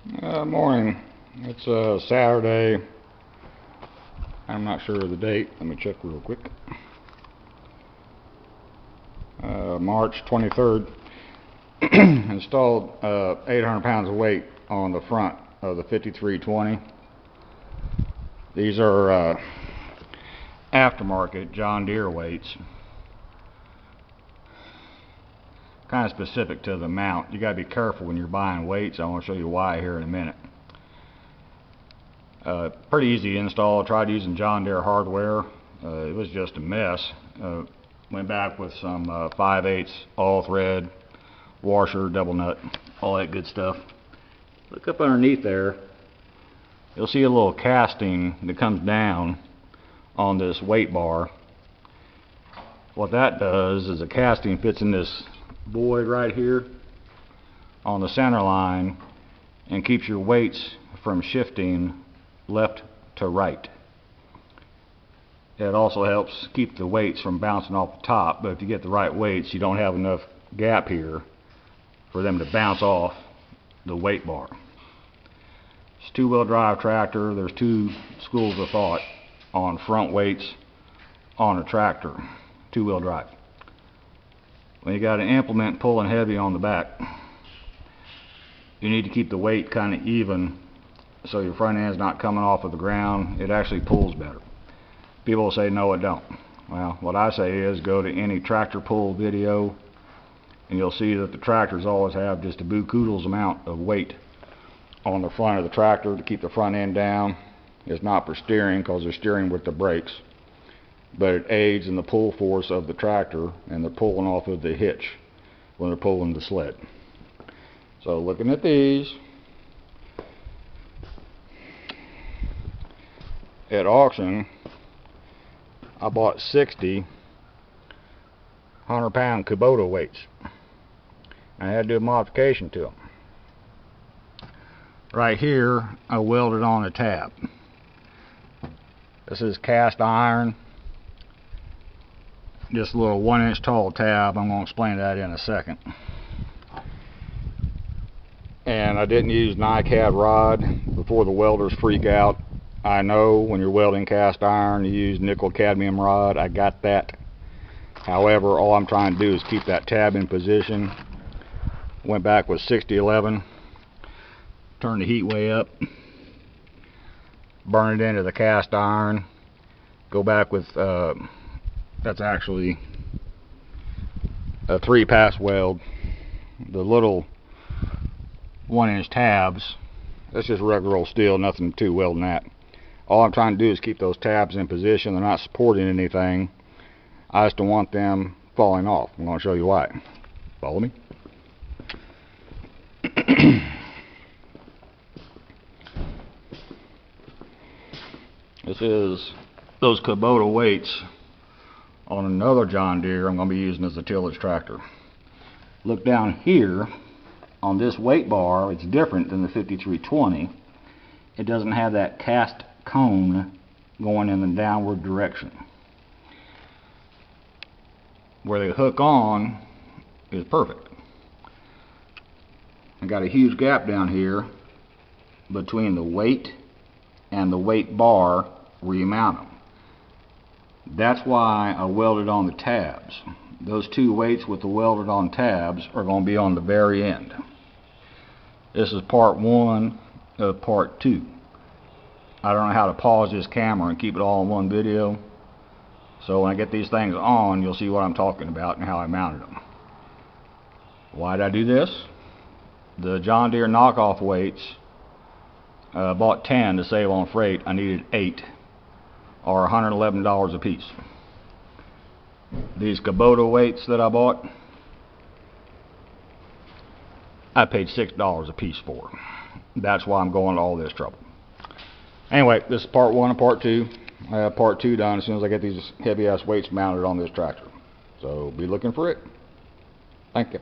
Morning. It's Saturday. I'm not sure of the date. Let me check real quick. March 23rd. Installed 800 pounds of weight on the front of the 5320. These are aftermarket John Deere weights. Kind of specific to the mount. You got to be careful when you're buying weights. I want to show you why here in a minute. Pretty easy to install. I tried using John Deere hardware. It was just a mess. Went back with some 5/8 all thread, washer, double nut, all that good stuff. Look up underneath there. You'll see a little casting that comes down on this weight bar. What that does is the casting fits in this void right here on the center line and keeps your weights from shifting left to right. It also helps keep the weights from bouncing off the top, but if you get the right weights, you don't have enough gap here for them to bounce off the weight bar. It's a two-wheel drive tractor. There's two schools of thought on front weights on a tractor, two-wheel drive. When you got an implement pulling heavy on the back, you need to keep the weight kind of even so your front end's not coming off of the ground. It actually pulls better. People will say no, it don't. Well, what I say is go to any tractor pull video and you'll see that the tractors always have just a boo-koodles amount of weight on the front of the tractor to keep the front end down. It's not for steering because they're steering with the brakes, but it aids in the pull force of the tractor, and they're pulling off of the hitch when they're pulling the sled. So looking at these, at auction I bought 60 100-pound Kubota weights. I had to do a modification to them. Right here I welded on a tab. This is cast iron. Just a little 1-inch tall tab. I'm going to explain that in a second. And I didn't use NiCad rod before the welders freak out. I know when you're welding cast iron you use nickel cadmium rod. I got that. However, all I'm trying to do is keep that tab in position. Went back with 6011. Turn the heat way up. Burn it into the cast iron. Go back with that's actually a 3-pass weld. The little 1-inch tabs, that's just regular old steel, nothing too welding that. All I'm trying to do is keep those tabs in position. They're not supporting anything. I just don't want them falling off. I'm going to show you why. Follow me. This is those Kubota weights on another John Deere I'm going to be using as a tillage tractor. Look down here on this weight bar. It's different than the 5320. It doesn't have that cast cone going in the downward direction. Where they hook on is perfect. I got a huge gap down here between the weight and the weight bar where you mount them. That's why I welded on the tabs. Those two weights with the welded on tabs are going to be on the very end. This is part 1 of part 2. I don't know how to pause this camera and keep it all in one video. So when I get these things on, you'll see what I'm talking about and how I mounted them. Why did I do this? The John Deere knockoff weights, I bought 10 to save on freight. I needed 8, or $111 a piece. These Kubota weights that I bought, I paid $6 a piece for. That's why I'm going to all this trouble. Anyway, this is part 1 of part 2. I have part 2 done as soon as I get these heavy ass weights mounted on this tractor. So be looking for it. Thank you.